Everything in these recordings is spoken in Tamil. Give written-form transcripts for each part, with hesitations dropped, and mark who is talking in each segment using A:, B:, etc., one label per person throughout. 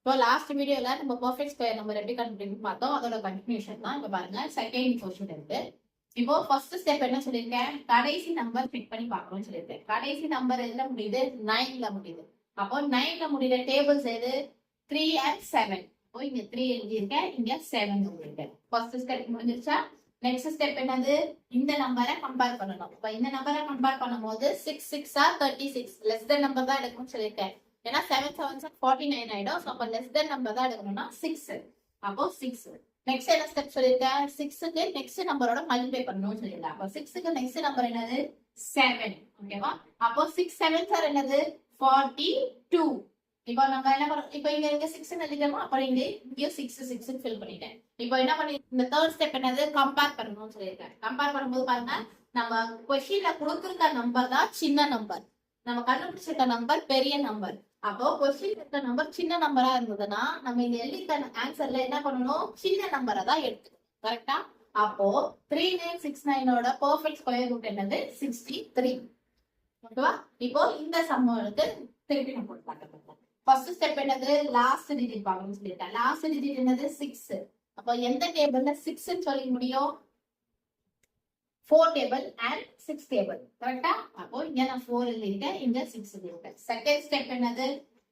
A: இப்போ லாஸ்ட் வீடியோல நம்ம பெர்ஃபெக்ட் ஸ்கொயர் நம்பர் எப்படி கண்டுபிடிக்கணும்னு பார்த்தோம். அதோட கண்டினியூஷன் தான் இப்ப பாருங்க. செகண்ட் क्वेश्चन இருக்கு. இப்போ ஃபர்ஸ்ட் ஸ்டெப் என்ன சொல்லியிருக்கேன், கடைசி நம்பர் பிக் பண்ணி பார்க்கணும்னு சொல்லியிருக்கேன். கடைசி நம்பர் எதுல முடியுது, 9ல முடியுது. அப்போ 9ல முடியுற டேபிள்ஸ் எது, 3 and 7. இப்போ இங்க 3 எழுதியிருக்கேன், இங்க 7 எழுதியிருக்கேன். ஃபர்ஸ்ட் ஸ்டெப் முடிஞ்சிருச்சா? நெக்ஸ்ட் ஸ்டெப் என்னது, இந்த நம்பரை கம்பேர் பண்ணணும். இப்போ இந்த நம்பரை கம்பேர் பண்ணும்போது 6 6 ஆர் 36 லெஸ் தென் நம்பர் தான் எடுக்கணும்னு சொல்லியிருக்கேன். ஏன்னா 7 7 49 ஆயிடும். ஸோ அப்போ லெஸ் தென் நம்பர் தான் எடுக்கணும்னா 6. அப்போ 6. நெக்ஸ்ட் என்ன ஸ்டெப் சொல்லியிருக்கேன், 6க்கு நெக்ஸ்ட் நம்பரோட மல்டிப்ளை பண்ணணும்னு சொல்லியிருக்கேன். அப்போ 6க்கு நெக்ஸ்ட் நம்பர் என்னது, 7. ஓகேவா? அப்போ 6 7 சார் என்னது, 42. இப்போ நம்ம என்ன பண்ணோம், இப்போ இங்க 6 எழுதிக்கணும். அப்புறம் இங்கேயும் 6 6 ஃபில் பண்ணிட்டேன். இப்போ என்ன பண்ணி இந்த தேர்ட் ஸ்டெப் என்னது, கம்பேர் பண்ணணும்னு சொல்லியிருக்கேன். கம்பேர் பண்ணும்போது பாருங்க, நம்ம கொஸ்டின்ல கொடுத்துருக்க நம்பர் தான் சின்ன நம்பர், நம்ம கண்டுபிடிச்சிருக்க நம்பர் பெரிய நம்பர். அப்போ கொஸ்டின் இருக்க நம்பர் சின்ன நம்பரா இருந்ததுன்னா நம்ம இங்க எழுதிக்க ஆன்சர்ல என்ன பண்ணணும், சின்ன நம்பரை தான் எடுத்துக்கணும். கரெக்டா? அப்போ 3969ஓட பெர்ஃபெக்ட் ஸ்கொயர் ரூட் என்னது, 63. ஓகேவா? இப்போ இந்த சம்மோட திருப்பி நம்ம பார்க்கலாம். ஃபர்ஸ்ட் ஸ்டெப் என்னது, லாஸ்ட் டிஜிட் பார்க்கணும்னு சொல்லிட்டேன். லாஸ்ட் டிஜிட் என்னது, 6. அப்போ எந்த டேபிள்ல 6 ன்னு சொல்ல முடியும், 4 டேபிள் அண்ட் 6 டேபிள். கரெக்டா? அப்போ இங்க நான் 4 எழுதிருக்கேன், இங்க 6 எழுதிருக்கேன். செகண்ட் ஸ்டெப் என்னது,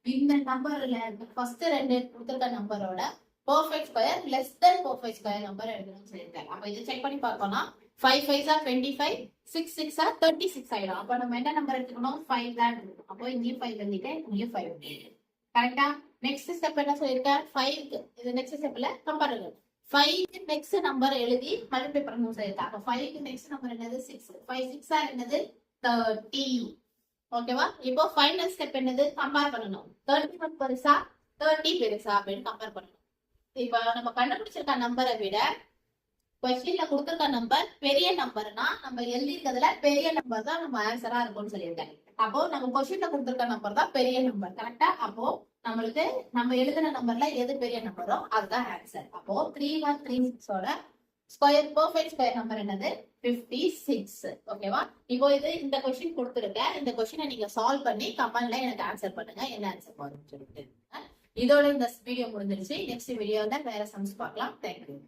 A: இந்த நம்பர்ல ஃபர்ஸ்ட் ரெண்டு கொடுத்துருக்க நம்பரோட perfect square less than perfect square number எடுக்கணும்னு சொல்லியிருக்கேன். அப்போ இதை செக் பண்ணி பார்க்கணும்னா 5 5 ஆர் 25, 6 6 ஆர் 36 ஆயிடும். அப்போ நம்ம என்ன நம்பர் எடுத்துக்கணும், 5 தான் எடுக்கணும். அப்போ இங்கேயும் 5 எழுதிட்டேன், இங்கேயும் 5 எழுதிட்டேன். கரெக்டா? நெக்ஸ்ட் ஸ்டெப் என்ன சொல்லியிருக்கேன், 5க்கு இது நெக்ஸ்ட் ஸ்டெப்ல கம்பேர் 5க்கு நெக்ஸ்ட் நம்பர் எழுதி மல்டிப்ளை பண்ணணும் சொல்லியிருக்கேன். அப்போ 5க்கு நெக்ஸ்ட் நம்பர் என்னது, 6. 5 6 ஆர் என்னது, 30. ஓகேவா? இப்போ ஃபைனல் ஸ்டெப் என்னது, கம்பேர் பண்ணணும். 31 பெருசா 30 பெருசா அப்படின்னு கம்பேர் பண்ணணும். இப்போ நம்ம கண்டுபிடிச்சிருக்க நம்பரை விட கொஸ்டின்ல கொடுத்துருக்க நம்பர் பெரிய நம்பர்னா நம்ம எழுதிருக்கிறதுல பெரிய நம்பர் தான் நம்ம ஆன்சரா இருக்கும்னு சொல்லியிருக்கேன். அப்போ நம்ம கொஸ்டின்ல கொடுத்துருக்க நம்பர் தான் பெரிய நம்பர். கரெக்டா? அப்போ நம்மளுக்கு நம்ம எழுதின நம்பர்ல எது பெரிய நம்பரோ அதுதான் ஆன்சர். அப்போ 3136ஓட ஸ்கொயர் பெர்ஃபெக்ட் ஸ்கொயர் நம்பர் என்னது, 56. ஓகேவா? இப்போ இது இந்த கொஸ்டின் கொடுத்துருக்கேன். இந்த கொஸ்டினை நீங்க சால்வ் பண்ணி கமெண்ட்ல எனக்கு ஆன்சர் பண்ணுங்க, என்ன ஆன்சர் வரும்னு சொல்லிட்டு. இதோட இந்த வீடியோ முடிஞ்சிருச்சு. நெக்ஸ்ட் வீடியோல வேற சம்ஸ் பார்க்கலாம். தேங்க்யூ.